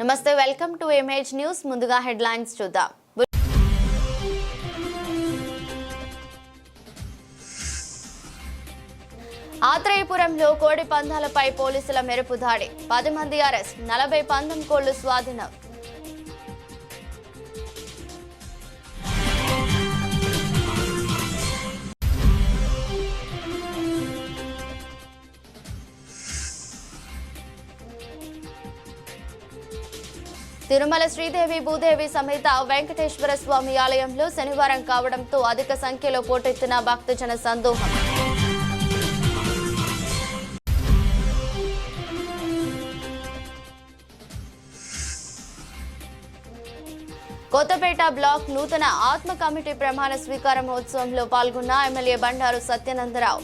నమస్తే, welcome to image news. ముందుగా headlines చూద్దాం. ఆత్రేయపురంలో కోడి పందాలపై పోలీసుల మెరుపు దాడి, 10 మంది అరెస్ట్, 40 పందెం కోళ్లు స్వాధీనం. తిరుమల శ్రీదేవి భూదేవి సమేత వెంకటేశ్వర స్వామి ఆలయంలో శనివారం కావడంతో అధిక సంఖ్యలో పోటెత్తిన భక్తజన సందోహం. కొత్తపేట బ్లాక్ నూతన ఆత్మ కమిటీ ప్రమాణ స్వీకార మహోత్సవంలో పాల్గొన్న ఎమ్మెల్యే బండారు సత్యానందరావు.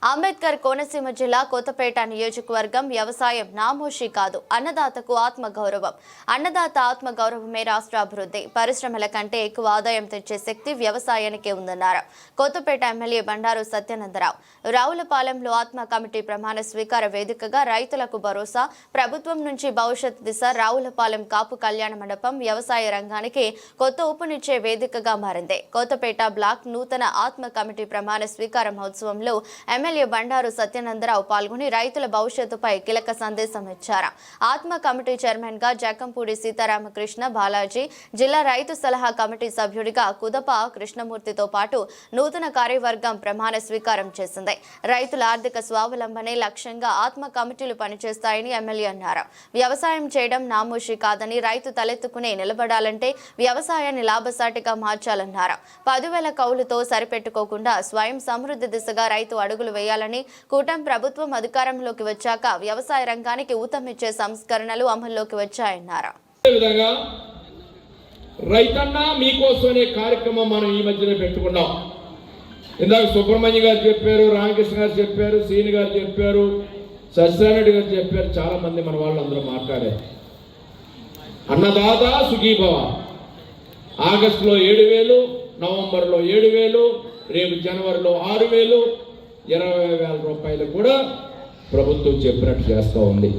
అంబేద్కర్ కోనసీమ జిల్లా కొత్తపేట నియోజకవర్గం వ్యవసాయం నామోషి కాదు, అన్నదాతకు ఆత్మగౌరవం. అన్నదాత ఆత్మగౌరవమే రాష్ట్ర అభివృద్ధి. పరిశ్రమల కంటే ఎక్కువ ఆదాయం తెచ్చే శక్తి వ్యవసాయానికే ఉందన్నారు కొత్తపేట ఎమ్మెల్యే బండారు సత్యానందరావు. రావులపాలెంలో ఆత్మ కమిటీ ప్రమాణ స్వీకార వేదికగా రైతులకు భరోసా, ప్రభుత్వం నుంచి భవిష్యత్ దిశ. రావులపాలెం కాపు కళ్యాణ మండపం వ్యవసాయ రంగానికి కొత్త ఊపునిచ్చే వేదికగా మారింది. కొత్తపేట బ్లాక్ నూతన ఆత్మ కమిటీ ప్రమాణ స్వీకార మహోత్సవంలో ఎమ్మెల్యే బండారు సత్యానందరావు పాల్గొని రైతుల భవిష్యత్తుపై కీలక సందేశం ఇచ్చారు. ఆత్మ కమిటీ చైర్మన్ గా జకంపూడి సీతారామకృష్ణ బాలాజీ, జిల్లా రైతు సలహా కమిటీ సభ్యుడిగా కుదప కృష్ణమూర్తితో పాటు నూతన కార్యవర్గం ప్రమాణ స్వీకారం చేసింది. రైతుల ఆర్థిక స్వావలంబనే లక్ష్యంగా ఆత్మ కమిటీలు పనిచేస్తాయని ఎమ్మెల్యే అన్నారు. వ్యవసాయం చేయడం నామోషి కాదని, రైతు తలెత్తుకునే నిలబడాలంటే వ్యవసాయాన్ని లాభసాటిగా మార్చాలన్నారు. 10,000 కౌలుతో సరిపెట్టుకోకుండా స్వయం సమృద్ధి దిశగా రైతు అడుగులు వేయాలని, కూటమి ప్రభుత్వం అధికారంలోకి వచ్చాక వ్యవసాయ రంగానికి ఊతమిచ్చే సంస్కరణలు అమల్లోకి వచ్చాయన్నారు. రైతన్న మీకోసమే కార్యక్రమం మనం ఈ మధ్యన పెట్టుకున్నాం. ఇందాక సుబ్రహ్మణ్య గారు చెప్పారు, రామకృష్ణ గారు చెప్పారు, సీని గారు చెప్పారు, సత్యనారాయణ గారు చెప్పారు, చాలా మంది మన వాళ్ళందరూ మాట్లాడారు. అన్నదాత సుఖీభవ. ఆగస్టులో 7,000, నవంబర్లో 7,000, రేపు జనవరిలో 6,000, 20,000 రూపాయలు కూడా ప్రభుత్వం చెప్పినట్టు చేస్తూ ఉంది.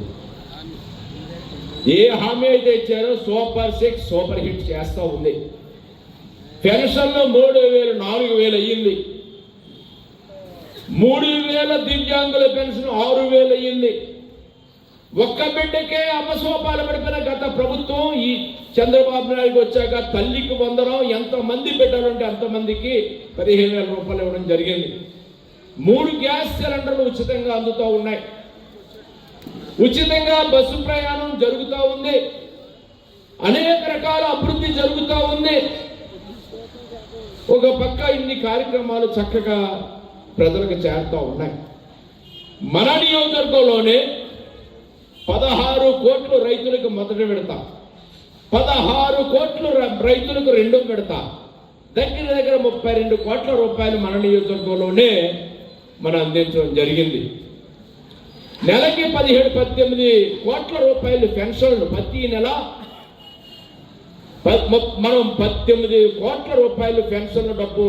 ఏ హామీ అయితే ఇచ్చారో సూపర్ 6 సూపర్ హిట్ చేస్తూ ఉంది. పెన్షన్లో 3,000 4,000 అయ్యింది. 3,000 దివ్యాంగుల పెన్షన్ 6,000 అయ్యింది. ఒక్క బిడ్డకే అమ్మసోపాలు పడిపోయిన గత ప్రభుత్వం ఈ చంద్రబాబు నాయుడు వచ్చాక తల్లికి వందనం, ఎంతమంది బిడ్డలుంటే అంతమందికి 15,000 రూపాయలు ఇవ్వడం జరిగింది. 3 గ్యాస్ సిలిండర్లు ఉచితంగా అందుతూ ఉన్నాయి. ఉచితంగా బస్సు ప్రయాణం జరుగుతూ ఉంది. అనేక రకాల అభివృద్ధి జరుగుతూ ఉంది. ఒక పక్క ఇన్ని కార్యక్రమాలు చక్కగా ప్రజలకు చేరుతూ ఉన్నాయి. మన నియోజకవర్గంలోనే 16 కోట్లు రైతులకు మొదటి విడత, 16 కోట్లు రైతులకు రెండో విడత, దగ్గర 32 కోట్ల రూపాయలు మన నియోజకవర్గంలోనే మనం అందించడం జరిగింది. నెలకి 17-18 కోట్ల రూపాయలు పెన్షన్లు ప్రతి నెల మనం 18 కోట్ల రూపాయలు పెన్షన్ల డబ్బు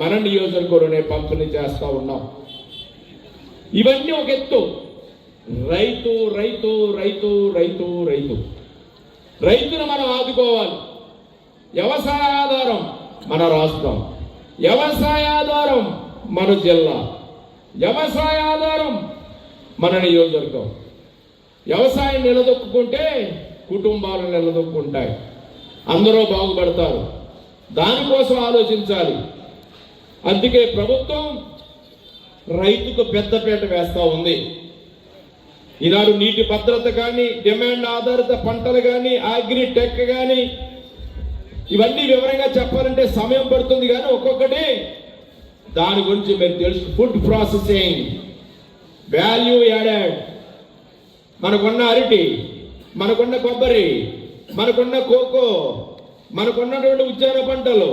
మన నియోజకవర్గంలోనే పంపిణీ చేస్తూ ఉన్నాం. ఇవన్నీ ఒక ఎత్తు. రైతు రైతు రైతు రైతు రైతు రైతును మనం ఆదుకోవాలి. వ్యవసాయ ఆధారం మన రాష్ట్రం, వ్యవసాయ ఆధారం మన జిల్లా, వ్యవసాయ ఆధారం మన నియోజకవర్గం. వ్యవసాయం నిలదొక్కుంటే కుటుంబాలు నిలదొక్కుంటాయి, అందరూ బాగుపడతారు. దానికోసం ఆలోచించాలి. అందుకే ప్రభుత్వం రైతుకు పెద్దపీట వేస్తూ ఉంది. ఈనాడు నీటి భద్రత కానీ, డిమాండ్ ఆధారిత పంటలు కానీ, అగ్రిటెక్ కానీ, ఇవన్నీ వివరంగా చెప్పాలంటే సమయం పడుతుంది. కానీ ఒక్కొక్కటి దాని గురించి మీరు తెలుసు. ఫుడ్ ప్రాసెసింగ్, వాల్యూ యాడెడ్, మనకున్న అరటి, మనకున్న కొబ్బరి, మనకున్న కోకో, మనకున్నటువంటి ఉద్యాన పంటలు,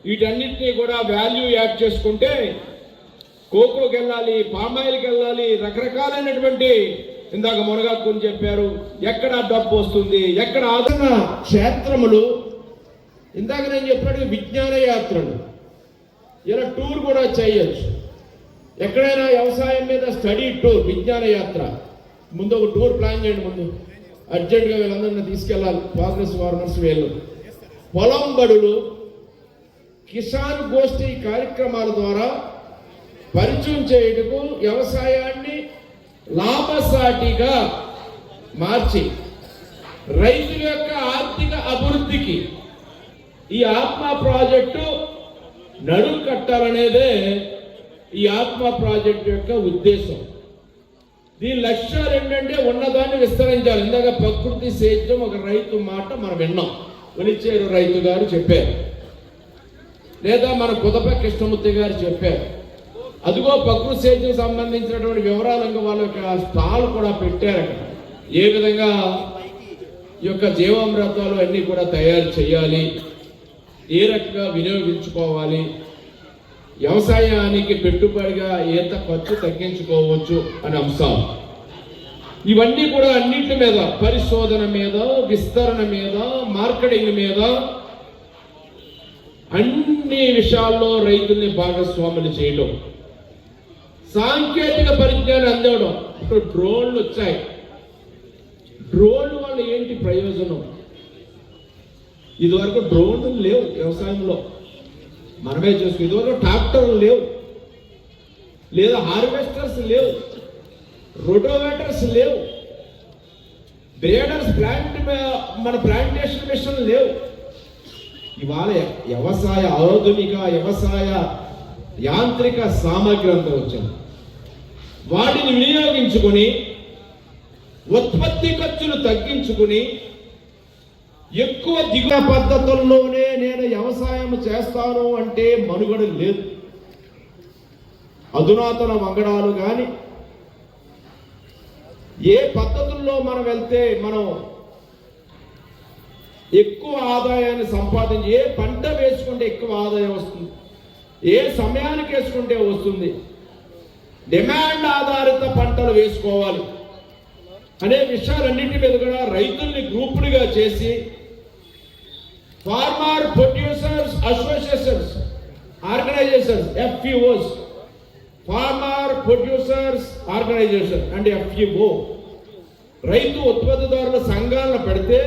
వీటన్నిటినీ కూడా వాల్యూ యాడ్ చేసుకుంటే కోకోకి వెళ్ళాలి, పామాయిల్కి వెళ్ళాలి, రకరకాలైనటువంటి, ఇందాక మునగాకుని చెప్పారు, ఎక్కడ డబ్బు వస్తుంది, ఎక్కడ ఆదరణ క్షేత్రములు, ఇందాక నేను చెప్పినట్టు విజ్ఞాన యాత్రలు, ఇలా టూర్ కూడా చేయొచ్చు. ఎక్కడైనా వ్యవసాయం మీద స్టడీ టూర్, విజ్ఞాన యాత్ర, ముందు ఒక టూర్ ప్లాన్ చేయండి. ముందు అర్జెంటుగా వీళ్ళందరినీ తీసుకెళ్ళాలి. ప్రోగ్రెస్ ఫార్మర్స్ వీళ్ళు పొలం బడులు, కిసాన్ గోష్ఠి కార్యక్రమాల ద్వారా పరిచయం చేయటకు వ్యవసాయాన్ని లాభసాటిగా మార్చి రైతుల యొక్క ఆర్థిక అభివృద్ధికి ఈ ఆత్మ ప్రాజెక్టు నడుం కట్టాలనేదే ఈ ఆత్మ ప్రాజెక్టు యొక్క ఉద్దేశం. దీని లక్ష్యాలు ఏంటంటే ఉన్నదాన్ని విస్తరించాలి. ఇందాక ప్రకృతి సేద్యం ఒక రైతు మాట మనం విన్నాం, ఉలిచేరు రైతు గారు చెప్పారు, లేదా మన కుదప కృష్ణమూర్తి గారు చెప్పారు. అదిగో ప్రకృతి సేద్యం సంబంధించినటువంటి వివరాలను వాళ్ళ యొక్క స్టాల్ కూడా పెట్టారు. అక్కడ ఏ విధంగా ఈ యొక్క జీవామృతాలు అన్నీ కూడా తయారు చేయాలి, ఏ రకంగా వినియోగించుకోవాలి, వ్యవసాయానికి పెట్టుబడిగా ఎంత ఖర్చు తగ్గించుకోవచ్చు అనే అంశాలు. ఇవన్నీ కూడా అన్నింటి మీద, పరిశోధన మీద, విస్తరణ మీద, మార్కెటింగ్ మీద, అన్ని విషయాల్లో రైతుల్ని భాగస్వాములు చేయడం, సాంకేతిక పరిజ్ఞానం అందివ్వడం. ఇప్పుడు డ్రోన్లు వచ్చాయి. డ్రోన్ల వల్ల ఏంటి ప్రయోజనం? ఇదివరకు డ్రోన్లు లేవు వ్యవసాయంలో, మనమే చూసుకు. ఇదివరకు ట్రాక్టర్లు లేవు, లేదా హార్వెస్టర్స్ లేవు, రోటోవేటర్స్ లేవు, బ్రేడర్స్ మన ప్లాంటేషన్ మిషన్ లేవు. ఇవాళ వ్యవసాయ ఆధునిక వ్యవసాయ యాంత్రిక సామగ్రి అంతా వచ్చింది. వాటిని వినియోగించుకుని ఉత్పత్తి ఖర్చులు తగ్గించుకుని ఎక్కువ దిగువ పద్ధతుల్లోనే నేను వ్యవసాయం చేస్తాను అంటే మనుగడ లేదు. అధునాతన వంగడాలు కానీ ఏ పద్ధతుల్లో మనం వెళ్తే మనం ఎక్కువ ఆదాయాన్ని సంపాదించి, ఏ పంట వేసుకుంటే ఎక్కువ ఆదాయం వస్తుంది, ఏ సమయానికి వేసుకుంటే వస్తుంది, డిమాండ్ ఆధారిత పంటలు వేసుకోవాలి అనే విషయాలన్నింటి మీద కూడా రైతుల్ని గ్రూపులుగా చేసి farmer producers associations organisations, FPOs, farmer producers organisation అంటే ఎఫ్పిఓ, రైతు ఉత్పత్తిదారుల సంఘాలను పెడితే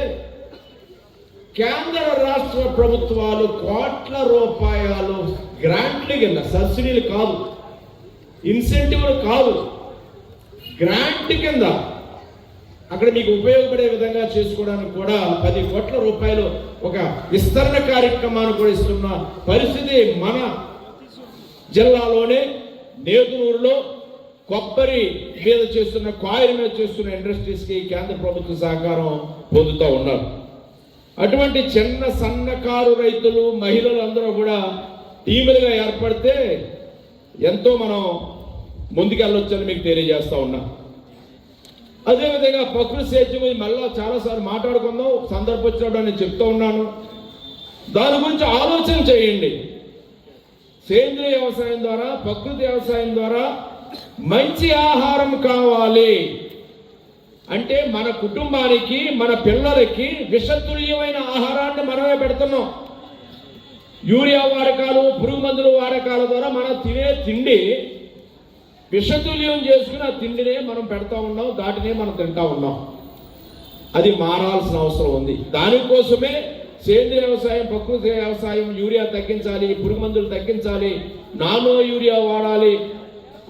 కేంద్ర రాష్ట్ర ప్రభుత్వాలు కోట్ల రూపాయలు గ్రాంట్లు కింద, సబ్సిడీలు కాదు, ఇన్సెంటివ్లు కాదు, గ్రాంట్ కింద అక్కడ మీకు ఉపయోగపడే విధంగా చేసుకోవడానికి కూడా 10 కోట్ల రూపాయలు ఒక విస్తరణ కార్యక్రమాన్ని కూడా ఇస్తున్న పరిస్థితి మన జిల్లాలోనే నేదునూరులో కొబ్బరి మీద చేస్తున్న, కాయిల్ మీద చేస్తున్న ఇండస్ట్రీస్కి కేంద్ర ప్రభుత్వ సహకారం పొందుతూ ఉన్నారు. అటువంటి చిన్న సన్నకారు రైతులు, మహిళలు అందరూ కూడా టీములుగా ఏర్పడితే ఎంతో మనం ముందుకెళ్ళొచ్చని మీకు తెలియజేస్తా ఉన్నా. అదేవిధంగా ప్రకృతి సేద్యం మళ్ళా చాలాసార్లు మాట్లాడుకుందాం, సందర్భం వచ్చినప్పుడు నేను చెప్తూ ఉన్నాను. దాని గురించి ఆలోచన చేయండి. సేంద్రియ వ్యవసాయం ద్వారా, ప్రకృతి వ్యవసాయం ద్వారా మంచి ఆహారం కావాలి అంటే మన కుటుంబానికి, మన పిల్లలకి విషతుల్యమైన ఆహారాన్ని మనమే పెడుతున్నాం. యూరియా వాడకాలు, పురుగు మందుల వాడకాల ద్వారా మనం తినే తిండి విషతుల్యం చేసుకుని ఆ తిండినే మనం పెడతా ఉన్నాం, దాటినే మనం తింటా ఉన్నాం. అది మారాల్సిన అవసరం ఉంది. దానికోసమే సేంద్రియ వ్యవసాయం, ప్రకృతి వ్యవసాయం, యూరియా తగ్గించాలి, పురుగు మందులు తగ్గించాలి, నానో యూరియా వాడాలి,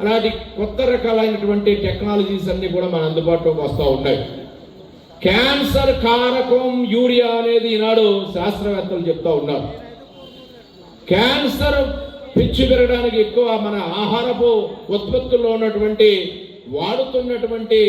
అలాంటి కొత్త రకాలైనటువంటి టెక్నాలజీస్ అన్ని కూడా మన అందుబాటులోకి వస్తూ ఉన్నాయి. క్యాన్సర్ కారకం యూరియా అనేది ఈనాడు శాస్త్రవేత్తలు చెప్తా ఉన్నారు. క్యాన్సర్ పిచ్చి పెరగడానికి ఎక్కువ మన ఆహారపు ఉత్పత్తుల్లో ఉన్నటువంటి వాడుతున్నటువంటి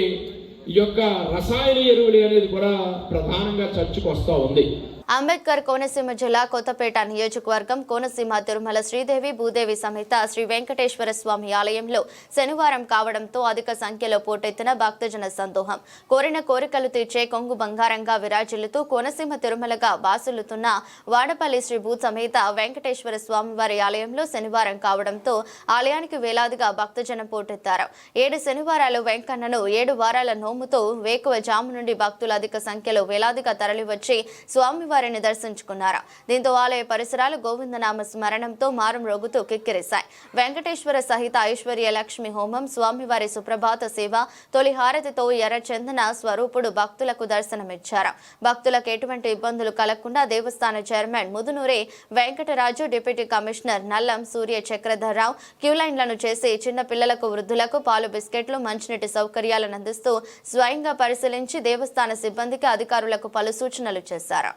ఈ యొక్క రసాయన ఎరువులు అనేది కూడా ప్రధానంగా చర్చకు వస్తూ ఉంది. అంబేద్కర్ కోనసీమ జిల్లా కొత్తపేట నియోజకవర్గం కోనసీమ తిరుమల శ్రీదేవి భూదేవి సమేత శ్రీ వెంకటేశ్వర స్వామి ఆలయంలో శనివారం కావడంతో అధిక సంఖ్యలో పోటెత్తిన భక్తజన సందోహం. కోరిన కోరికలు తీర్చే కొంగు బంగారంగా విరాజిల్లుతూ కోనసీమ తిరుమలగా బాసులుతున్న వాడపల్లి శ్రీ భూ సమేత వెంకటేశ్వర స్వామి వారి ఆలయంలో శనివారం కావడంతో ఆలయానికి వేలాదిగా భక్తజనం పోటెత్తారు. 7 శనివారాలు వెంకన్నను 7 వారాల నోముతో వేకువ జాము నుండి భక్తులు అధిక సంఖ్యలో వేలాదిగా తరలివచ్చి స్వామి స్వామివారిని దర్శించుకున్నారు. దీంతో ఆలయ పరిసరాలు గోవిందనామ స్మరణంతో మారుమ్రోగుతూ కిక్కిరిశాయి. వెంకటేశ్వర సహిత ఐశ్వర్య లక్ష్మి హోమం, స్వామివారి సుప్రభాత సేవ, తొలి హారతితో ఎర్రచందన స్వరూపుడు భక్తులకు దర్శనమిచ్చారు. భక్తులకు ఎటువంటి ఇబ్బందులు కలగకుండా దేవస్థాన chairman Mudunuri Venkataraju, deputy commissioner Nallam Surya Chakradharrao క్యూలైన్లను చేసి చిన్న పిల్లలకు, వృద్ధులకు పాలు, బిస్కెట్లు, మంచినీటి సౌకర్యాలను అందిస్తూ స్వయంగా పరిశీలించి దేవస్థాన సిబ్బందికి, అధికారులకు పలు సూచనలు చేశారు.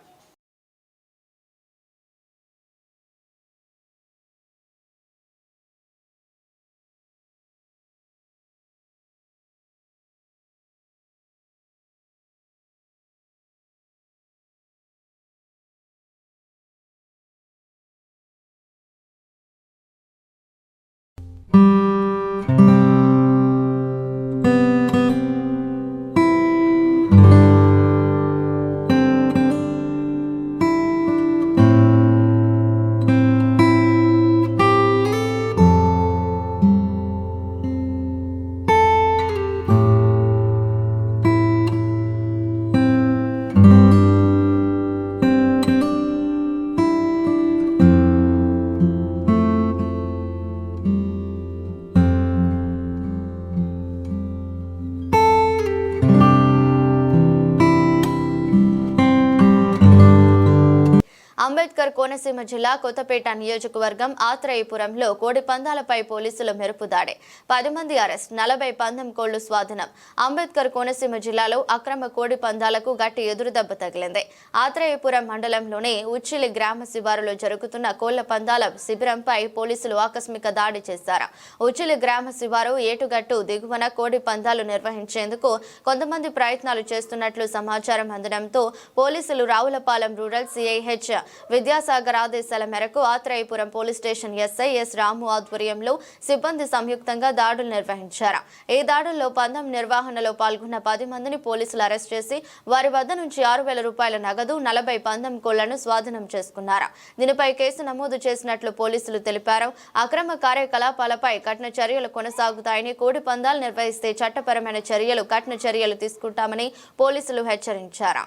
అంబేద్కర్ కోనసీమ జిల్లా కొత్తపేట నియోజకవర్గం ఆత్రేయపురంలో కోడి పందాలపై పోలీసుల మెరుపు దాడి. 10 మంది అరెస్ట్, 40 పందెం కోళ్లు స్వాధీనం. అంబేద్కర్ కోనసీమ జిల్లాలో అక్రమ కోడి పందాలకు గట్టి ఎదురుదెబ్బ తగిలింది. ఆత్రేయపురం మండలంలోని ఉచ్చిలి గ్రామ శివారులో జరుగుతున్న కోళ్ల పందాల శిబిరంపై పోలీసులు ఆకస్మిక దాడి చేశారు. ఉచ్చిలి గ్రామ శివారు ఏటుగట్టు దిగువన కోడి పందాలు నిర్వహించేందుకు కొంతమంది ప్రయత్నాలు చేస్తున్నట్లు సమాచారం అందడంతో పోలీసులు రావులపాలెం రూరల్ సిఐహెచ్ విద్యాసాగర్ ఆదేశాల మేరకు Atreyapuram police station SI S Ramu ఆధ్వర్యంలో సిబ్బంది సంయుక్తంగా దాడులు నిర్వహించారు. ఈ దాడుల్లో పందెం నిర్వహణలో పాల్గొన్న 10 మందిని పోలీసులు అరెస్ట్ చేసి వారి వద్ద నుంచి 6,000 రూపాయల నగదు, 40 పందెం కోళ్లను స్వాధీనం చేసుకున్నారు. దీనిపై కేసు నమోదు చేసినట్లు పోలీసులు తెలిపారు. అక్రమ కార్యకలాపాలపై కఠిన చర్యలు కొనసాగుతాయని, కోడి పందాలు నిర్వహిస్తే చట్టపరమైన చర్యలు, కఠిన చర్యలు తీసుకుంటామని పోలీసులు హెచ్చరించారు.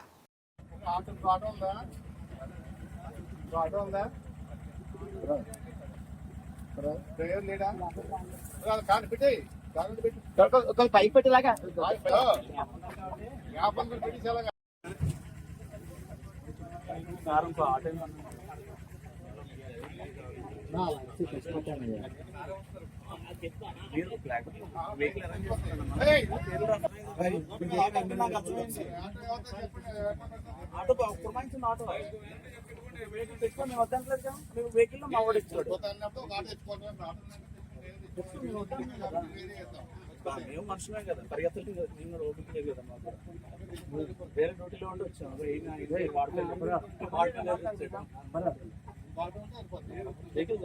పైకి పెట్టేలాగా ఆటో పురమాయించిన ఆటో వెహికల్ తెచ్చుకొని మేము వద్దాంట్లేదు కదా, మేము వెహికల్లో మా వాడు ఇచ్చాడు. మేము మనుషులే కదా, పరిగెత్తలు నేను రోడ్డుకి లేదు కదా, మాకు వేరే డ్యూటీలో ఉండి వచ్చాము. వెహికల్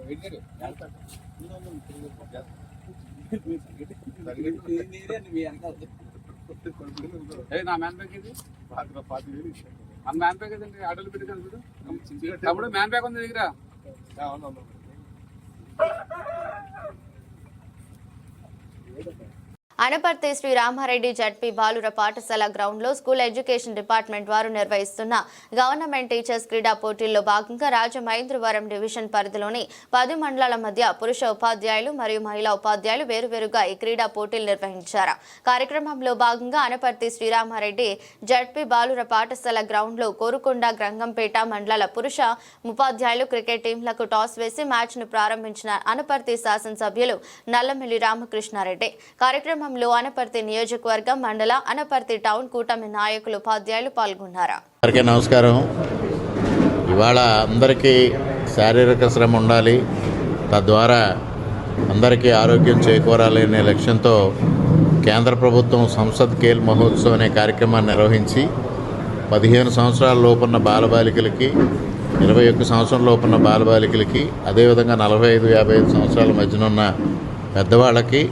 వెహికల్ నా మ్యాన్ బ్యాగ్ ఇది మన మ్యాన్ బ్యాగ్ కదండి, ఆటోలు పెట్టుకోవాలి చూడు. తమ్ముడు మ్యాన్ బ్యాగ్ ఉంది దగ్గర. అనపర్తి శ్రీ రామారెడ్డి జడ్పీ బాలుర పాఠశాల గ్రౌండ్ లో స్కూల్ ఎడ్యుకేషన్ డిపార్ట్మెంట్ వారు నిర్వహిస్తున్న గవర్నమెంట్ టీచర్స్ క్రీడా పోటీల్లో భాగంగా రాజమహేంద్రవరం డివిజన్ పరిధిలోని 10 మండలాల మధ్య పురుష ఉపాధ్యాయులు మరియు మహిళా ఉపాధ్యాయులు వేరువేరుగా ఈ క్రీడా పోటీలు నిర్వహించారు. కార్యక్రమంలో భాగంగా అనపర్తి శ్రీరామారెడ్డి జడ్పీ బాలుర పాఠశాల గ్రౌండ్ లో కోరుకొండ, గంగంపేట మండలాల పురుష ఉపాధ్యాయులు క్రికెట్ టీంలకు టాస్ వేసి మ్యాచ్ ను ప్రారంభించిన అనపర్తి శాసనసభ్యులు నల్లమిల్లి రామకృష్ణారెడ్డి. కార్యక్రమం అనపర్తి నియోజకవర్గం, మండల, అనపర్తి టౌన్ కూటమి నాయకులు, ఉపాధ్యాయులు పాల్గొన్నారు. అందరికీ నమస్కారం. ఇవాళ అందరికీ శారీరక శ్రమ ఉండాలి, తద్వారా అందరికీ ఆరోగ్యం చేకూరాలి అనే లక్ష్యంతో కేంద్ర ప్రభుత్వం సంసద్ ఖేల్ మహోత్సవ్ అనే కార్యక్రమాన్ని నిర్వహించి 15 సంవత్సరాల లోపున్న బాలబాలికలకి, 21 సంవత్సరాల లోపున్న బాలబాలికలకి, అదేవిధంగా 45-55 సంవత్సరాల మధ్యనున్న పెద్దవాళ్ళకి,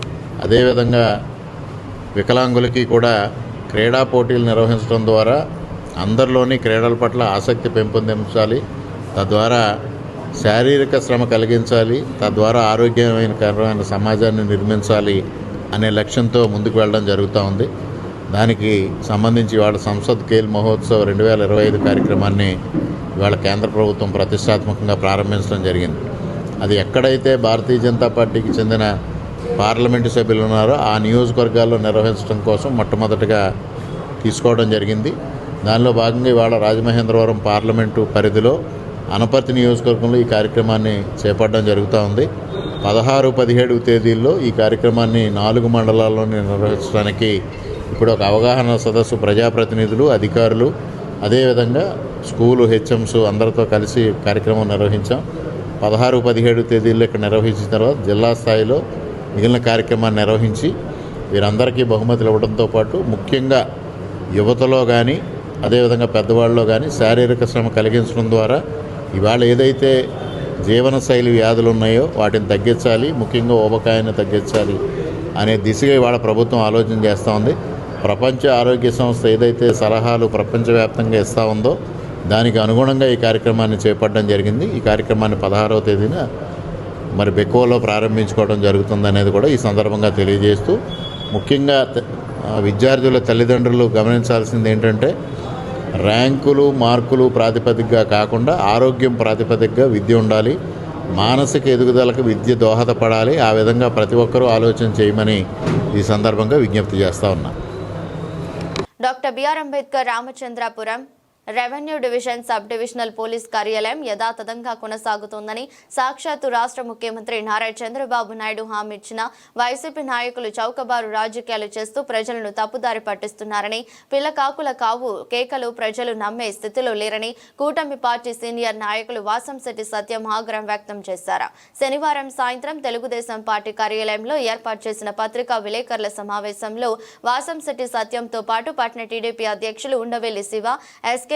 అదేవిధంగా వికలాంగులకి కూడా క్రీడా పోటీలు నిర్వహించడం ద్వారా అందరిలోని క్రీడల పట్ల ఆసక్తి పెంపొందించాలి, తద్వారా శారీరక శ్రమ కలిగించాలి, తద్వారా ఆరోగ్యకరమైన సమాజాన్ని నిర్మించాలి అనే లక్ష్యంతో ముందుకు వెళ్ళడం జరుగుతూ ఉంది. దానికి సంబంధించి ఇవాళ సంసద్ ఖేల్ మహోత్సవ్ 2025 కార్యక్రమాన్ని ఇవాళ కేంద్ర ప్రభుత్వం ప్రతిష్టాత్మకంగా ప్రారంభించడం జరిగింది. అది ఎక్కడైతే భారతీయ జనతా పార్టీకి చెందిన పార్లమెంటు సభ్యులు ఉన్నారో ఆ నియోజకవర్గాల్లో నిర్వహించడం కోసం మొట్టమొదటిగా తీసుకోవడం జరిగింది. దానిలో భాగంగా ఇవాళ రాజమహేంద్రవరం పార్లమెంటు పరిధిలో అనపర్తి నియోజకవర్గంలో ఈ కార్యక్రమాన్ని చేపట్టడం జరుగుతూ ఉంది. 16, 17 తేదీల్లో ఈ కార్యక్రమాన్ని 4 మండలాల్లో నిర్వహించడానికి ఇప్పుడు ఒక అవగాహన సదస్సు ప్రజాప్రతినిధులు, అధికారులు, అదేవిధంగా స్కూలు హెచ్ఎంస్ అందరితో కలిసి కార్యక్రమం నిర్వహించాం. 16, 17 తేదీల్లో ఇక్కడ నిర్వహించిన తర్వాత జిల్లా స్థాయిలో మిగిలిన కార్యక్రమాన్ని నిర్వహించి వీరందరికీ బహుమతులు ఇవ్వడంతో పాటు ముఖ్యంగా యువతలో కానీ అదేవిధంగా పెద్దవాళ్ళలో కానీ శారీరక శ్రమ కలిగించడం ద్వారా ఇవాళ ఏదైతే జీవనశైలి వ్యాధులు ఉన్నాయో వాటిని తగ్గించాలి, ముఖ్యంగా ఊబకాయాన్ని తగ్గించాలి అనే దిశగా ఇవాళ ప్రభుత్వం ఆలోచన చేస్తూ ఉంది. ప్రపంచ ఆరోగ్య సంస్థ ఏదైతే సలహాలు ప్రపంచవ్యాప్తంగా ఇస్తూ ఉందో దానికి అనుగుణంగా ఈ కార్యక్రమాన్ని చేపట్టడం జరిగింది. ఈ కార్యక్రమాన్ని 16వ తేదీన మరి బెకోలో ప్రారంభించుకోవడం జరుగుతుంది అనేది కూడా ఈ సందర్భంగా తెలియజేస్తూ, ముఖ్యంగా విద్యార్థుల తల్లిదండ్రులు గమనించాల్సింది ఏంటంటే ర్యాంకులు, మార్కులు ప్రాతిపదికగా కాకుండా ఆరోగ్యం ప్రాతిపదికగా విద్య ఉండాలి. మానసిక ఎదుగుదలకు విద్య దోహదపడాలి. ఆ విధంగా ప్రతి ఒక్కరూ ఆలోచన చేయమని ఈ సందర్భంగా విజ్ఞప్తి చేస్తూ ఉన్నా. Doctor BR Ambedkar Ramachandrapuram revenue division sub divisional police కార్యాలయం యథాతథంగా కొనసాగుతోందని సాక్షాత్తు రాష్ట్ర ముఖ్యమంత్రి నారా చంద్రబాబు నాయుడు హామీ ఇచ్చిన వైసీపీ నాయకులు చౌకబారు రాజకీయాలు చేస్తూ ప్రజలను తప్పుదారి పట్టిస్తున్నారని, పిల్లకాకుల కావు కేకలు ప్రజలు నమ్మే స్థితిలో లేరని కూటమి పార్టీ సీనియర్ నాయకులు వాసంశెట్టి సత్యం ఆగ్రహం వ్యక్తం చేశారు. శనివారం సాయంత్రం తెలుగుదేశం పార్టీ కార్యాలయంలో ఏర్పాటు చేసిన పత్రికా విలేకరుల సమావేశంలో వాసంశెట్టి సత్యంతో పాటు పట్న టీడీపీ అధ్యక్షులు ఉండవెల్లి శివ,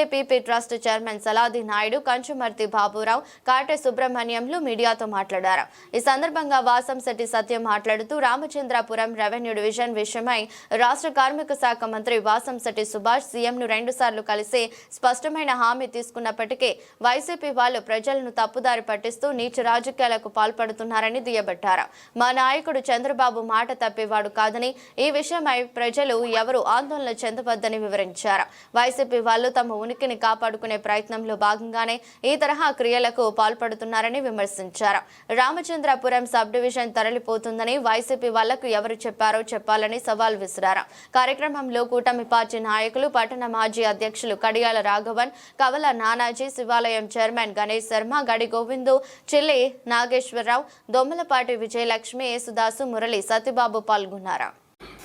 ఎస్కేపీపీ ట్రస్ట్ చైర్మన్ సలాది నాయుడు, కంచుమర్తి బాబురావు, కాటే సుబ్రహ్మణ్యంలు మీడియాతో మాట్లాడారు. ఈ సందర్భంగా వాసంశెట్టి సత్యం మాట్లాడుతూ రామచంద్రాపురం రెవెన్యూ డివిజన్ విషయమై రాష్ట్ర కార్మిక శాఖ మంత్రి వాసంశెట్టి సుభాష్ సీఎంను 2 సార్లు కలిసి స్పష్టమైన హామీ తీసుకున్నప్పటికీ వైసీపీ వాళ్ళు ప్రజలను తప్పుదారి పట్టిస్తూ నీచ రాజకీయాలకు పాల్పడుతున్నారని దుయ్యబట్టారు. మా నాయకుడు చంద్రబాబు మాట తప్పేవాడు కాదని, ఈ విషయమై ప్రజలు ఎవరు ఆందోళన చెందవద్దని వివరించారు. వైసీపీ వాళ్ళు తమ ఉనికిని కాపాడుకునే ప్రయత్నంలో భాగంగానే ఈ తరహా క్రియలకు పాల్పడుతున్నారని విమర్శించారు. రామచంద్రపురం సబ్ డివిజన్ తరలిపోతుందని వైసీపీ వాళ్లకు ఎవరు చెప్పారో చెప్పాలని సవాల్ విసిరారు. కార్యక్రమంలో కూటమి పార్టీ నాయకులు, పట్టణ మాజీ అధ్యక్షులు కడియాల రాఘవన్, కవల నానాజీ, శివాలయం చైర్మన్ గణేష్ శర్మ, గడి గోవిందు, చిల్లి నాగేశ్వరరావు, దొమ్మలపాటి విజయలక్ష్మి, యేసుదాసు, మురళి, సత్యబాబు పాల్గొన్నారు.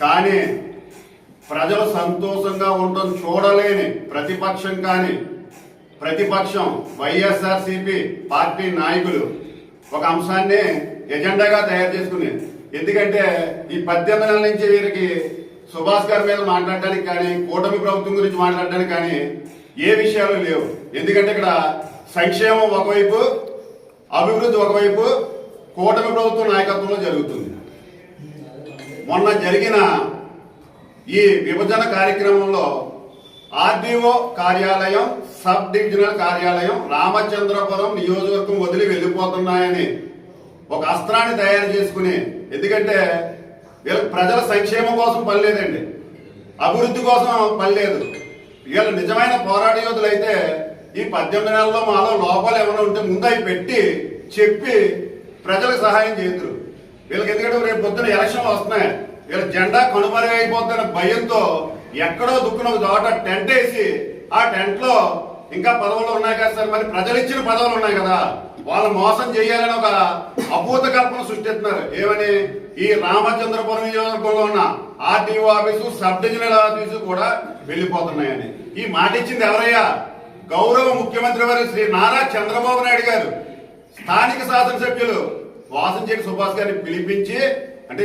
కానీ ప్రజలు సంతోషంగా ఉండడం చూడలేని ప్రతిపక్షం వైఎస్ఆర్సీపీ పార్టీ నాయకులు ఒక అంశాన్ని ఎజెండాగా తయారు చేసుకుని, ఎందుకంటే ఈ 18 నెలల నుంచి వీరికి సుభాష్ గారి మీద మాట్లాడడానికి కానీ, కూటమి ప్రభుత్వం గురించి మాట్లాడడానికి కానీ ఏ విషయాలు లేవు. ఎందుకంటే ఇక్కడ సంక్షేమం ఒకవైపు, అభివృద్ధి ఒకవైపు కూటమి ప్రభుత్వం నాయకత్వంలో జరుగుతుంది. మొన్న జరిగిన ఈ విభజన కార్యక్రమంలో ఆర్డీఓ కార్యాలయం, సబ్ డివిజనల్ కార్యాలయం రామచంద్రపురం నియోజకవర్గం వదిలి వెళ్ళిపోతున్నాయని ఒక అస్త్రాన్ని తయారు చేసుకుని, ఎందుకంటే వీళ్ళకి ప్రజల సంక్షేమం కోసం పనిలేదండి, అభివృద్ధి కోసం పనిలేదు. వీళ్ళు నిజమైన పోరాట యోధులు అయితే ఈ 18 నెలల్లో మాలో లోపాలు ఏమైనా ఉంటే ముందు అవి పెట్టి చెప్పి ప్రజలకు సహాయం చేతురు. వీళ్ళకి ఎందుకంటే రేపు పొద్దున ఎలక్షన్లు వస్తున్నాయి, వీళ్ళ జెండా కనుమరుగైపోతున్న భయంతో ఎక్కడో దుక్కున చోట టెంట్ వేసి ఆ టెంట్ లో ఇంకా పదవులు ఉన్నాయి కదా సార్, మరి ప్రజలు ఇచ్చిన పదవులు ఉన్నాయి కదా, వాళ్ళు మోసం చేయాలని ఒక అభూత కల్పన సృష్టిస్తున్నారు. ఏమని? ఈ రామచంద్రపురం నియోజకవర్గంలో ఉన్న RTO office, sub divisional office కూడా వెళ్లిపోతున్నాయని ఈ మాట ఇచ్చింది ఎవరయ్యా? గౌరవ ముఖ్యమంత్రి వారు శ్రీ నారా చంద్రబాబు నాయుడు గారు స్థానిక శాసనసభ్యులు వాసంశెట్టి సుభాష్ గారిని పిలిపించి, అంటే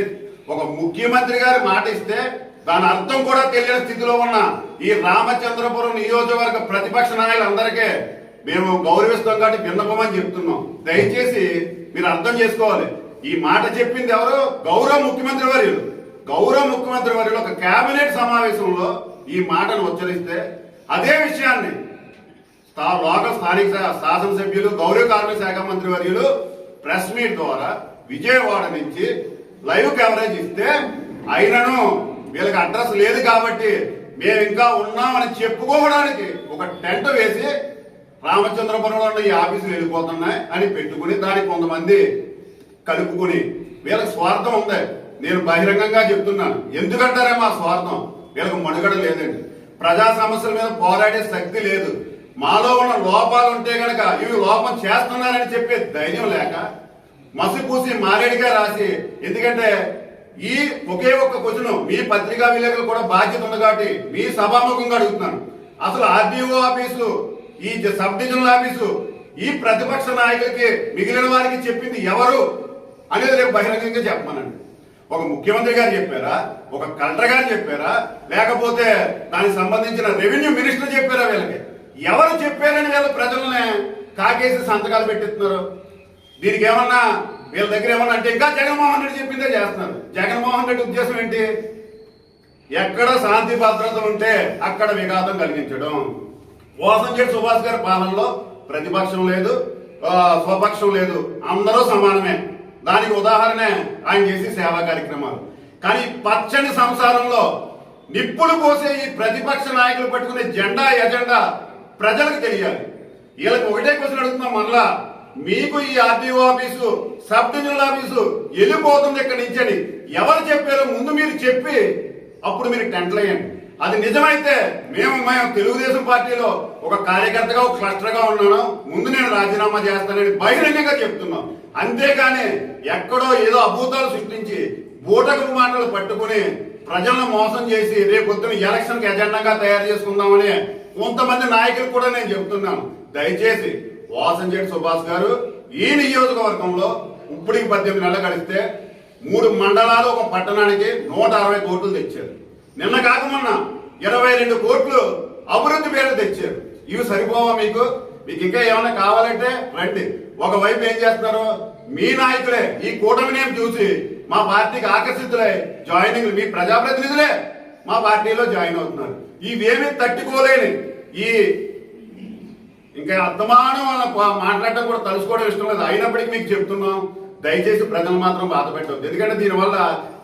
ఒక ముఖ్యమంత్రి గారి మాట ఇస్తే దాని అర్థం కూడా తెలియని స్థితిలో ఉన్న ఈ రామచంద్రపురం నియోజకవర్గ ప్రతిపక్ష నాయకులందరికీ మేము గౌరవిస్తాం కాబట్టి విన్నపమని చెప్తున్నాం. దయచేసి మీరు అర్థం చేసుకోవాలి. ఈ మాట చెప్పింది ఎవరు? గౌరవ ముఖ్యమంత్రి వర్యులు. గౌరవ ముఖ్యమంత్రి వర్యులు ఒక కేబినెట్ సమావేశంలో ఈ మాటను ఉచ్చరిస్తే అదే విషయాన్ని లోకల్ స్థానిక శాసనసభ్యులు గౌరవ కార్మిక శాఖ మంత్రి వర్యులు ప్రెస్ మీట్ ద్వారా విజయవాడ నుంచి లైవ్ కవరేజ్ ఇస్తే అయినను వీళ్ళకి అడ్రస్ లేదు కాబట్టి మేము ఇంకా ఉన్నామని చెప్పుకోవడానికి ఒక టెంట్ వేసి రామచంద్రపురంలో ఉన్న ఈ ఆఫీసులు వెళ్ళిపోతున్నాయి అని పెట్టుకుని దానికి కొంతమంది కలుపుకుని వీళ్ళకి స్వార్థం ఉంది. నేను బహిరంగంగా చెప్తున్నాను, ఎందుకంటారే మా స్వార్థం, వీళ్ళకి మనుగడ లేదండి. ప్రజా సమస్యల మీద పోరాడే శక్తి లేదు. మాలో ఉన్న లోపాలు ఉంటే గనక ఇవి లోపం చేస్తున్నారని చెప్పే ధైర్యం లేక మసిపూసి మారేడిగా రాసి, ఎందుకంటే ఈ ఒకే ఒక్క క్వశ్చన్ మీ పత్రికా విలేకరులు కూడా బాధ్యత ఉంది కాబట్టి మీ సభాముఖంగా అడుగుతున్నాను. అసలు ఆర్డీఓ ఆఫీసు, ఈ సబ్ డివిజనల్ ఆఫీసు ఈ ప్రతిపక్ష నాయకులకి మిగిలిన వారికి చెప్పింది ఎవరు అనేది రేపు బహిరంగంగా చెప్పమనండి. ఒక ముఖ్యమంత్రి గారు చెప్పారా, ఒక కలెక్టర్ గారు చెప్పారా, లేకపోతే దానికి సంబంధించిన రెవెన్యూ మినిస్టర్ చెప్పారా? వీళ్ళకి ఎవరు చెప్పారని వీళ్ళ ప్రజలనే కాకేసి సంతకాలు పెట్టిస్తున్నారు. దీనికి ఏమన్నా వీళ్ళ దగ్గర ఏమన్నా అంటే ఇంకా జగన్మోహన్ రెడ్డి చెప్పిందే చేస్తున్నారు. జగన్మోహన్ రెడ్డి ఉద్దేశం ఏంటి? ఎక్కడ శాంతి భద్రత ఉంటే అక్కడ విఘాతం కలిగించడం. వాసంశెట్టి సుభాష్ గారి పాలనలో ప్రతిపక్షం లేదు, స్వపక్షం లేదు, అందరూ సమానమే. దానికి ఉదాహరణే ఆయన చేసే సేవా కార్యక్రమాలు. కానీ పచ్చని సంసారంలో నిప్పులు పోసే ఈ ప్రతిపక్ష నాయకులు పట్టుకునే జెండా ఎజెండా ప్రజలకు తెలియాలి. వీళ్ళకి ఒకటే క్వశ్చన్ అడుగుతున్నాం మళ్ళా, మీకు ఈ RDO office, sub divisional office వెళ్ళిపోతుంది ఇక్కడి నుంచి అని ఎవరు చెప్పారో ముందు మీరు చెప్పి అప్పుడు మీరు టెంట్లు వేయండి. అది నిజమైతే మేము తెలుగుదేశం పార్టీలో ఒక కార్యకర్తగా, ఒక క్లస్టర్ గా ఉన్నాను, ముందు నేను రాజీనామా చేస్తానని బహిరంగంగా చెప్తున్నాం. అంతేకాని ఎక్కడో ఏదో అభూతాలు సృష్టించి బూటకు మాటలు పట్టుకుని ప్రజలను మోసం చేసి రేపు పొద్దున ఎలక్షన్ కి ఎజెండాగా తయారు చేసుకుందామని కొంతమంది నాయకులు కూడా నేను చెప్తున్నాను. దయచేసి వాసంశెట్టి సుభాష్ గారు ఈ నియోజకవర్గంలో ఇప్పటికి 18 నెలలు గడిస్తే 3 మండలాలు, ఒక పట్టణానికి 160 కోట్లు తెచ్చారు. నిన్న కాకమొన్న 22 కోట్లు అభివృద్ధి పేరు తెచ్చారు. ఇవి సరిపోవా మీకు? మీకు ఇంకా ఏమైనా కావాలంటే రండి. ఒకవైపు ఏం చేస్తున్నారు మీ నాయకులే, ఈ కూటమిని చూసి మా పార్టీకి ఆకర్షితులై జాయినింగ్, మీ ప్రజాప్రతినిధులే మా పార్టీలో జాయిన్ అవుతున్నారు. ఇవేమీ తట్టుకోలేని ఈ ఇంకా అర్థమానం మాట్లాడటం కూడా తలుసుకోవడం ఇష్టం లేదు. అయినప్పటికీ మీకు చెప్తున్నాం, దయచేసి ప్రజలు మాత్రం బాధ పెట్టవద్దు. ఎందుకంటే దీనివల్ల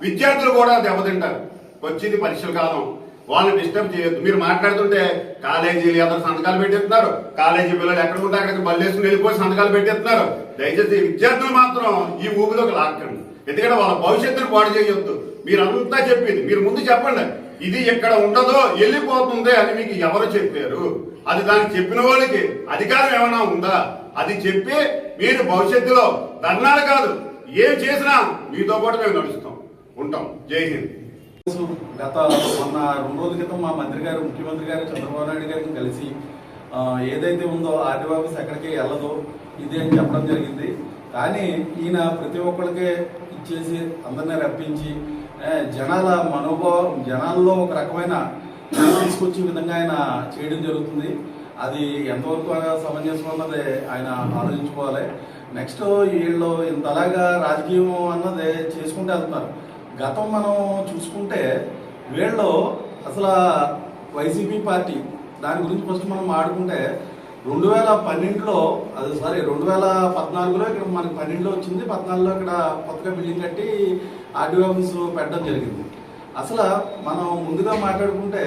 విద్యార్థులు కూడా దెబ్బతింటారు. వచ్చింది పరీక్షల కాలం, వాళ్ళని డిస్టర్బ్ చేయొద్దు. మీరు మాట్లాడుతుంటే కాలేజీలు అందరు సంతకాలు పెట్టేస్తున్నారు, కాలేజీ పిల్లలు ఎక్కడ ఉంటే అక్కడికి బల్లేసుకుని వెళ్ళిపోయి సంతకాలు పెట్టేస్తున్నారు. దయచేసి విద్యార్థులు మాత్రం ఈ ఊబిలోకి లాక్కండి. ఎందుకంటే వాళ్ళ భవిష్యత్తును పాడు చేయొద్దు. మీరంతా చెప్పింది మీరు ముందు చెప్పండి, ఇది ఎక్కడ ఉండదో వెళ్ళిపోతుంది అని మీకు ఎవరు చెప్పారు? అది దానికి చెప్పిన వాళ్ళకి అధికారం ఏమైనా ఉందా? అది చెప్పి మీరు భవిష్యత్తులో ధర్నాలు కాదు ఏం చేసినా మీతో పాటు మేము నడుస్తాం ఉంటాం. జై హింద్. గత మొన్న 2 రోజుల క్రితం మా మంత్రి గారు, ముఖ్యమంత్రి గారు చంద్రబాబు నాయుడు గారిని కలిసి ఏదైతే ఉందో ఆర్డీఓ ఆఫీస్ ఎక్కడికి వెళ్ళదో ఇది అని చెప్పడం జరిగింది. కానీ ఈయన ప్రతి ఒక్కరికి ఇచ్చేసి అందరినీ రప్పించి జనాల మనోభావం, జనాల్లో ఒక రకమైన తీసుకొచ్చే విధంగా ఆయన చేయడం జరుగుతుంది. అది ఎంతవరకు సమంజసం అన్నది ఆయన ఆలోచించుకోవాలి. నెక్స్ట్ వీళ్ళు ఇంతలాగా రాజకీయం అన్నది చేసుకుంటూ వెళ్తున్నారు. గతం మనం చూసుకుంటే వీళ్ళు అసలు వైసీపీ పార్టీ దాని గురించి ఫస్ట్ మనం ఆడుకుంటే 2012లో 2014లో ఇక్కడ మనకి 12లో వచ్చింది, 14లో ఇక్కడ కొత్తగా బిల్డింగ్ కట్టి ఆర్డీఓ ఆఫీస్ పెట్టడం జరిగింది. అసలు మనం ముందుగా మాట్లాడుకుంటే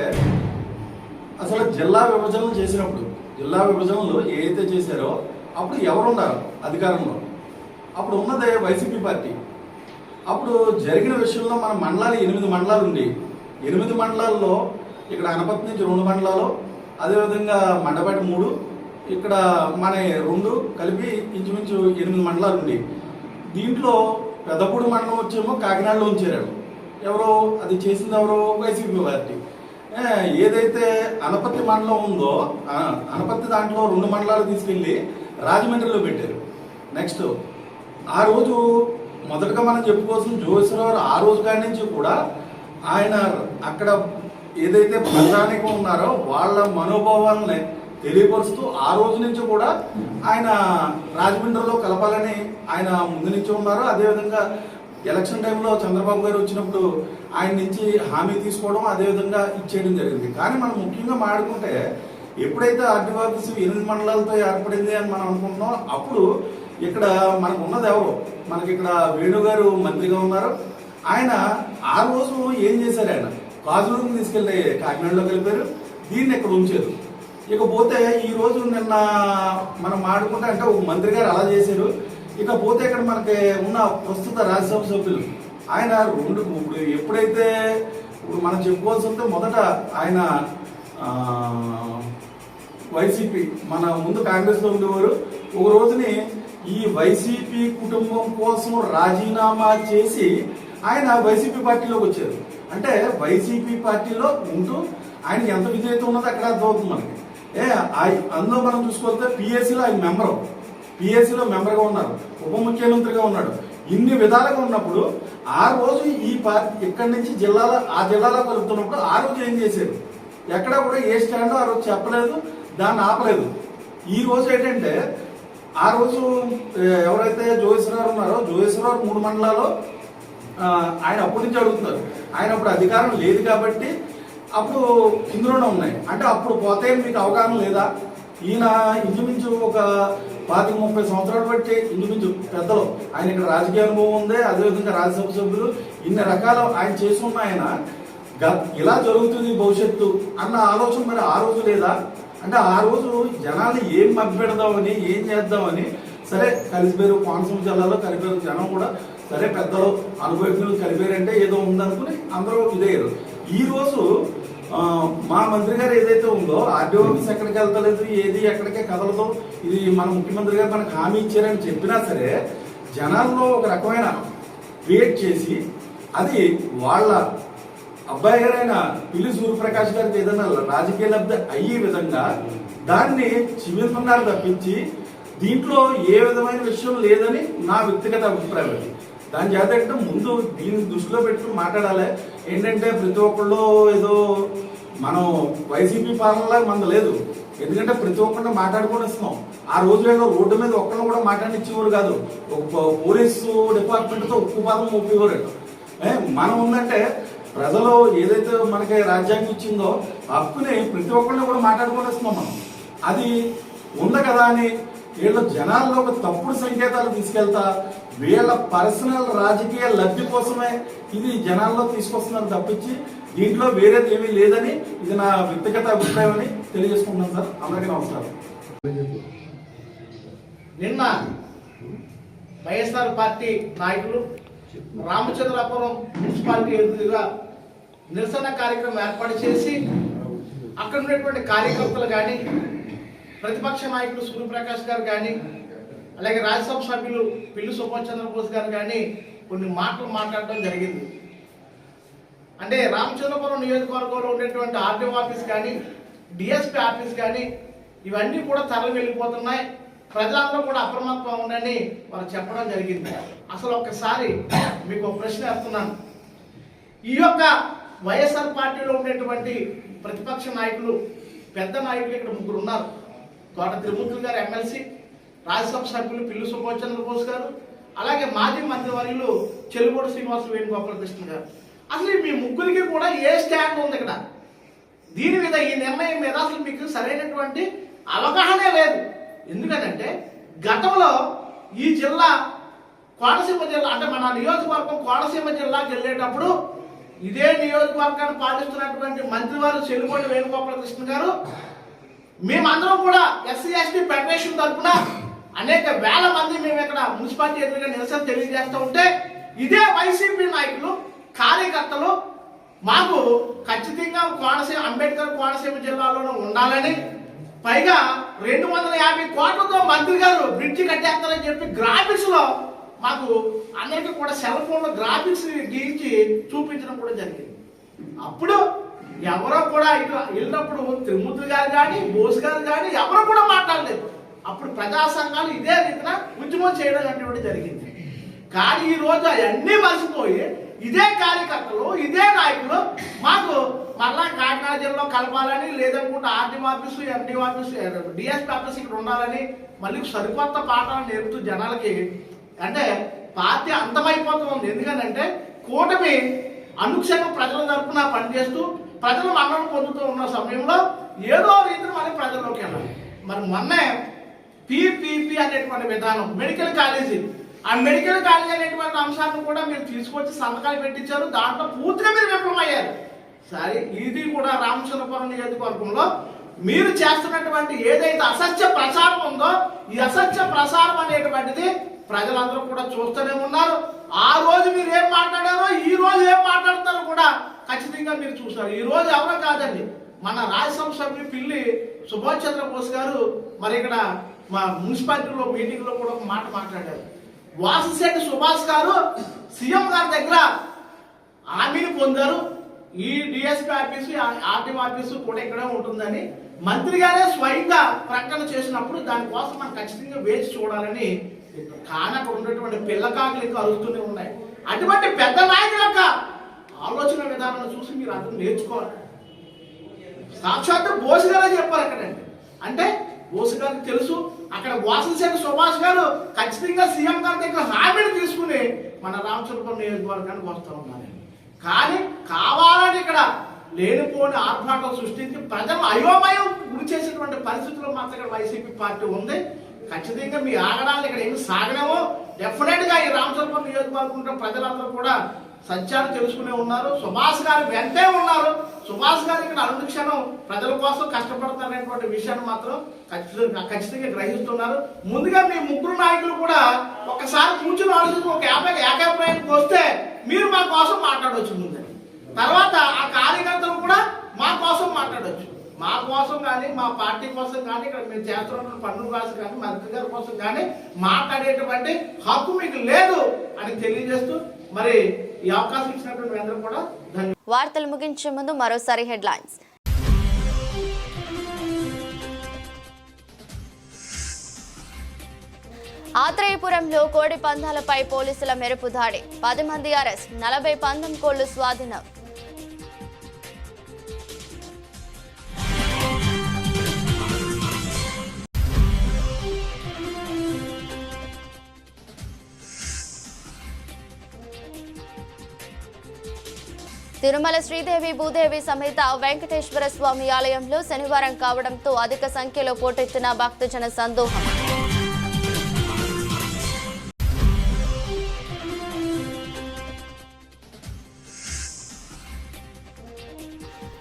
అసలు జిల్లా విభజనలు చేసినప్పుడు, జిల్లా విభజనలు ఏదైతే చేశారో అప్పుడు ఎవరున్నారు అధికారంలో? అప్పుడు ఉన్నదే వైసీపీ పార్టీ. అప్పుడు జరిగిన విషయంలో మన మండలాలు 8 మండలాలు ఉండి, 8 మండలాల్లో ఇక్కడ అనపర్తి నుంచి 2 మండలాలు, అదేవిధంగా మండపేట 3, ఇక్కడ మన 2 కలిపి ఇంచుమించు 8 మండలాలు ఉండి, దీంట్లో పెద్దపూడి మండలం వచ్చేమో కాకినాడలో ఉంచారు. ఎవరో అది చేసింది ఎవరో వైసీపీ పార్టీ. ఏదైతే అనపర్తి మండలం ఉందో అనపర్తి దాంట్లో 2 మండలాలు తీసుకెళ్లి రాజమండ్రిలో పెట్టారు. నెక్స్ట్ ఆ రోజు మొదటగా మనం చెప్పుకోవాల్సిన జోగేశ్వరరావు ఆ రోజు కాడి నుంచి కూడా ఆయన అక్కడ ఏదైతే ప్రజానికం ఉన్నారో వాళ్ళ మనోభావాలని తెలియపరుస్తూ ఆ రోజు నుంచి కూడా ఆయన రాజమండ్రిలో కలపాలని ఆయన ముందు నుంచి ఉన్నారు. అదేవిధంగా ఎలక్షన్ టైంలో చంద్రబాబు గారు వచ్చినప్పుడు ఆయన నుంచి హామీ తీసుకోవడం అదేవిధంగా ఇచ్చేయడం జరిగింది. కానీ మనం ముఖ్యంగా మాట్లాడుకుంటే ఎప్పుడైతే ఆర్డీఓ ఆఫీసు 8 మండలాలతో ఏర్పడింది అని మనం అనుకుంటున్నాం, అప్పుడు ఇక్కడ మనకు ఉన్నది ఎవరు, మనకి ఇక్కడ వేణు గారు మంత్రిగా ఉన్నారు. ఆయన ఆ రోజు ఏం చేశారు, ఆయన కాజులూరుని తీసుకెళ్ళి కాకినాడలో కలిపారు, దీన్ని ఇక్కడ ఉంచారు. ఇకపోతే ఈ రోజు నిన్న మనం మాట్లాడుకుంటే అంటే ఒక మంత్రి గారు అలా చేశారు. ఇకపోతే ఇక్కడ మనకి ఉన్న ప్రస్తుత రాజ్యసభ సభ్యులు ఆయన ఇప్పుడు ఎప్పుడైతే ఇప్పుడు మనం చెప్పుకోవాల్సి ఉంటే మొదట ఆయన వైసీపీ మన ముందు కాంగ్రెస్లో ఉండేవారు. ఒక రోజుని ఈ వైసీపీ కుటుంబం కోసం రాజీనామా చేసి ఆయన వైసీపీ పార్టీలోకి వచ్చారు. అంటే వైసీపీ పార్టీలో ఉంటూ ఆయనకి ఎంత విధేయత ఉన్నదో అక్కడ అర్థమవుతుంది మనకి. అందులో మనం చూసుకోతే పిఎస్సీలో ఆయన పిఎస్సీలో మెంబర్గా ఉన్నారు, ఉప ముఖ్యమంత్రిగా ఉన్నాడు. ఇన్ని విధాలుగా ఉన్నప్పుడు ఆ రోజు ఈ పార్టీ ఇక్కడి నుంచి ఆ జిల్లాలో కలుపుతున్నప్పుడు ఆ రోజు ఏం చేశారు, ఎక్కడ కూడా ఏ స్టాండో ఆ రోజు చెప్పలేదు, దాన్ని ఆపలేదు. ఈ రోజు ఏంటంటే ఆ రోజు ఎవరైతే జోగేశ్వరరావు ఉన్నారో జోగేశ్వరరావు 3 మండలాల్లో ఆయన అప్పటి నుంచి అడుగుతున్నారు. ఆయన అప్పుడు అధికారం లేదు కాబట్టి అప్పుడు ఇందులోనే ఉన్నాయి. అంటే అప్పుడు పోతే మీకు అవగాహన లేదా, ఈయన ఇంచుమించు ఒక 25-30 సంవత్సరాలు బట్టి ఇంచుమించు పెద్దలు, ఆయన ఇక్కడ రాజకీయ అనుభవం ఉంది, అదేవిధంగా రాజ్యసభ సభ్యులు, ఇన్ని రకాలు ఆయన చేసుకున్న ఆయన ఇలా జరుగుతుంది భవిష్యత్తు అన్న ఆలోచన మరి ఆ రోజు లేదా? అంటే ఆ రోజు జనాలు ఏం మభ్యపెడదామని ఏం చేద్దామని సరే కలిసిపోయారు, కోనసీమ జిల్లాలో కలిపారు. జనం కూడా సరే పెద్దలు అనుభవజ్ఞులు కలిపారంటే ఏదో ఉందనుకుని అందరూ ఇదయ్యారు. ఈ రోజు మా మంత్రి గారు ఏదైతే ఉందో ఆర్డీఓ ఆఫీస్ ఎక్కడికి వెళ్తలేదు, ఏది ఎక్కడికే కదలదు, ఇది మన ముఖ్యమంత్రి గారు మనకు హామీ ఇచ్చారని చెప్పినా సరే జనాల్లో ఒక రకమైన క్రియేట్ చేసి అది వాళ్ళ అబ్బాయి గారైన పిల్లి సూర్యప్రకాష్ గారికి ఏదైనా రాజకీయ లబ్ధి అయ్యే విధంగా దాన్ని చివిస్తున్నారు తప్పించి దీంట్లో ఏ విధమైన విషయం లేదని నా వ్యక్తిగత అభిప్రాయం. దాని చేత ముందు దీన్ని దృష్టిలో పెట్టుకుని మాట్లాడాలి. ఏంటంటే ప్రతి ఒక్కళ్ళు ఏదో మనం వైసీపీ పాలనలా మన లేదు, ఎందుకంటే ప్రతి ఒక్కరిని మాట్లాడుకొని ఇస్తున్నాం. ఆ రోజు ఏదో రోడ్డు మీద ఒక్కరిని కూడా మాట్లాడిచ్చేవారు కాదు, ఒక పోలీసు డిపార్ట్మెంట్తో ఉక్కుపాదం మోపేవారు. మనం ఉందంటే ప్రజలు ఏదైతే మనకి రాజ్యాంగం ఇచ్చిందో హక్కుని ప్రతి ఒక్కరిని కూడా మాట్లాడుకొని ఇస్తున్నాం మనం. అది ఉంది కదా అని వీళ్ళ జనాల్లో ఒక తప్పుడు సంకేతాలు తీసుకెళ్తా వీళ్ళ పర్సనల్ రాజకీయ లబ్ధి కోసమే ఇది జనాల్లో తీసుకొస్తున్నారు తప్పించి దీంట్లో వేరేది ఏమీ లేదని ఇది నా వ్యక్తిగత అభిప్రాయం అని తెలియజేసుకుంటున్నాను సార్. అందరికీ నమస్కారం. నిన్న వైఎస్ఆర్ పార్టీ నాయకులు రామచంద్రాపురం మున్సిపాలిటీ ఎదురుగా నిరసన కార్యక్రమం ఏర్పాటు చేసి అక్కడ ఉన్నటువంటి కార్యకర్తలు కానీ ప్రతిపక్ష నాయకులు సూర్యప్రకాష్ గారు కానీ అలాగే రాజ్యసభ సభ్యులు పిల్లి సుభాష్ చంద్రబోస్ గారు కానీ కొన్ని మాటలు మాట్లాడడం జరిగింది. అంటే రామచంద్రపురం నియోజకవర్గంలో ఉండేటువంటి ఆర్డీఓ ఆఫీస్ కానీ డిఎస్పీ ఆఫీస్ కానీ ఇవన్నీ కూడా తరలి వెళ్ళిపోతున్నాయి, ప్రజలందరూ కూడా అప్రమత్తంగా ఉండని వారు చెప్పడం జరిగింది. అసలు ఒక్కసారి మీకు ఒక ప్రశ్న వేస్తున్నాను. ఈ యొక్క వైఎస్ఆర్ పార్టీలో ఉండేటువంటి ప్రతిపక్ష నాయకులు పెద్ద నాయకులు ఇక్కడ 3 ఉన్నారు. తోట తిరుమూర్తులు గారు ఎమ్మెల్సీ, రాజ్యసభ సభ్యులు పిల్లి సుభాష్ చంద్రబోస్ గారు, అలాగే మాజీ మంత్రివర్యులు చెలుగోడు శ్రీనివాసులు వేణుగోపాలకృష్ణ గారు. అసలు మీ ముగ్గురికి కూడా ఏ స్టాండ్ ఉంది ఇక్కడ? దీని మీద ఈ నిర్ణయం మీద అసలు మీకు సరైనటువంటి అవగాహనే లేదు. ఎందుకంటే గతంలో ఈ జిల్లా కోనసీమ జిల్లా అంటే మన నియోజకవర్గం కోనసీమ జిల్లాకి వెళ్ళేటప్పుడు ఇదే నియోజకవర్గాన్ని పాలిస్తున్నటువంటి మంత్రివారు చెలుగోడు వేణుగోపాలకృష్ణ గారు మేమందరం కూడా ఎస్సీ ఎస్టీ ఫెడరేషన్ తరఫున అనేక వేల మంది మేము ఇక్కడ మున్సిపాలిటీ ఎదురుగా నిరసన తెలియజేస్తూ ఉంటే ఇదే వైసీపీ నాయకులు కార్యకర్తలు మాకు ఖచ్చితంగా అంబేద్కర్ కోనసీమ జిల్లాలోనే ఉండాలని, పైగా 250 కోట్లతో మంత్రి గారు బ్రిడ్జి కట్టేస్తారని చెప్పి గ్రాఫిక్స్ లో మాకు అందరికీ కూడా సెల్ ఫోన్ లో గ్రాఫిక్స్ గీయించి చూపించడం కూడా జరిగింది. అప్పుడు ఎవరో కూడా ఇటు వెళ్ళినప్పుడు తిరుమూర్తి గారు కానీ బోస్ గారు కానీ ఎవరో కూడా మాట్లాడలేదు. అప్పుడు ప్రజా సంఘాలు ఇదే రీతిన ఉద్యమం చేయడం అనేటువంటి జరిగింది. కానీ ఈ రోజు అవన్నీ మర్చిపోయి ఇదే కార్యకర్తలు ఇదే నాయకులు మాకు మళ్ళా కాకినాడ జిల్లాలో కలపాలని, లేదనుకుంటే RDO office MDO office DSP office ఇక్కడ ఉండాలని మళ్ళీ సరికొత్త పాఠాలు నేర్పుతూ జనాలకి అంటే పార్టీ అంతమైపోతుంది. ఎందుకంటే కూటమి అనుక్షణం ప్రజల తరపున పనిచేస్తూ ప్రజలు మన్నన పొందుతూ ఉన్న సమయంలో ఏదో రీతిని మరి ప్రజల్లోకి వెళ్ళాలి. మరి మొన్నే పీపీపీ అనేటువంటి విధానం, మెడికల్ కాలేజీ, ఆ మెడికల్ కాలేజీ అనేటువంటి అంశాన్ని కూడా మీరు తీసుకొచ్చి సంతకాలు పెట్టించారు. దాంట్లో పూర్తిగా మీరు విఫలమయ్యారు. సరే, ఇది కూడా రామచంద్రపురం నియోజకవర్గంలో మీరు చేస్తున్నటువంటి ఏదైతే అసత్య ప్రచారం ఉందో, ఈ అసత్య ప్రచారం అనేటువంటిది ప్రజలందరూ కూడా చూస్తూనే ఉన్నారు. ఆ రోజు మీరు ఏం మాట్లాడారో ఈ రోజు ఏం మాట్లాడతారో కూడా ఖచ్చితంగా మీరు చూస్తారు. ఈ రోజు ఎవరో కాదండి, మన రాజ్యసభ సభ్యులు పిల్లి సుభాష్ చంద్రబోస్ గారు మరి ఇక్కడ మా మున్సిపాలిటీలో మీటింగ్ లో కూడా ఒక మాట మాట్లాడారు. వాసిశెట్టి సుభాష్ గారు సీఎం గారి దగ్గర హామీని పొందారు, ఈ డిఎస్పీ ఆఫీసు ఆర్టీఓ ఆఫీసు కూడా ఇక్కడే ఉంటుందని మంత్రి గారే స్వయంగా ప్రకటన చేసినప్పుడు దానికోసం మనం ఖచ్చితంగా వేచి చూడాలని కానీ అక్కడ ఉన్నటువంటి పిల్లకాకులు ఇంకా అరుస్తూనే ఉన్నాయి. అటువంటి పెద్ద నాయకుల యొక్క ఆలోచన విధానాన్ని చూసి మీరు అందరూ నేర్చుకోవాలి. సాక్షాత్తు బోస్ గారే చెప్పారు అక్కడండి. అంటే బోస్ గారికి తెలుసు అక్కడ వాసిశెట్టి సుభాష్ గారు ఖచ్చితంగా సీఎం గారి దగ్గర హామీని తీసుకుని మన రామచంద్రపురం నియోజకవర్గానికి వస్తూ ఉన్నారు. కానీ కావాలని ఇక్కడ లేనిపోని ఆర్భాటం సృష్టించి ప్రజలు అయోమయం గురి చేసేటువంటి పరిస్థితుల్లో మాత్రం ఇక్కడ వైసీపీ పార్టీ ఉంది. ఖచ్చితంగా మీ ఆగడాలు ఇక్కడ ఏమి సాగనేమో డెఫినెట్ గా ఈ రామచంద్రపురం నియోజకవర్గంలో ప్రజలందరూ కూడా సత్యాలు తెలుసుకునే ఉన్నారు. సుభాష్ గారు వెంటే ఉన్నారు. సుభాష్ గారు ఇక్కడ అనుక్షణం ప్రజల కోసం కష్టపడుతున్నటువంటి విషయాన్ని మాత్రం ఖచ్చితంగా గ్రహిస్తున్నారు. ముందుగా మీ ముగ్గురు నాయకులు కూడా ఒకసారి కూర్చుని ఆలోచించి ఒక ఏకాభిప్రాయానికి వస్తే మీరు మా కోసం మాట్లాడవచ్చు ముందని. తర్వాత ఆ కార్యకర్తలు కూడా మా కోసం మాట్లాడవచ్చు. మా కోసం కానీ మా పార్టీ కోసం కానీ ఇక్కడ మేము చేస్తున్న పన్నుల కోసం కానీ మంత్రి గారి కోసం కానీ మాట్లాడేటువంటి హక్కు మీకు లేదు అని తెలియజేస్తూ మరి ఈ అవకాశం ఇచ్చినటువంటి అందరూ కూడా ధన్యవాదాలు. వార్తలు ముగించే ముందు మరోసారి హెడ్లైన్స్. ఆత్రేయపురంలో కోడి పందాలపై పోలీసుల మెరుపు దాడి, 10 మంది అరెస్ట్, 40 పందెం కోళ్లు స్వాధీనం. తిరుమల శ్రీదేవి భూదేవి సమేత వెంకటేశ్వర స్వామి ఆలయంలో శనివారం కావడంతో అధిక సంఖ్యలో పోటెత్తిన భక్తజన సందోహం.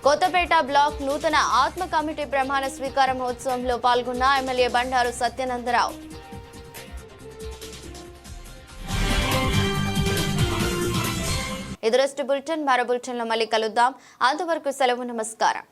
కొత్తపేట బ్లాక్ నూతన ఆత్మ కమిటీ ప్రమాణ స్వీకార మహోత్సవంలో పాల్గొన్న ఎమ్మెల్యే బండారు సత్యానందరావు. ఇది బులెటిన్. మరో బులెటిన్లో మళ్ళీ కలుద్దాం. అంతవరకు సెలవు. నమస్కారం.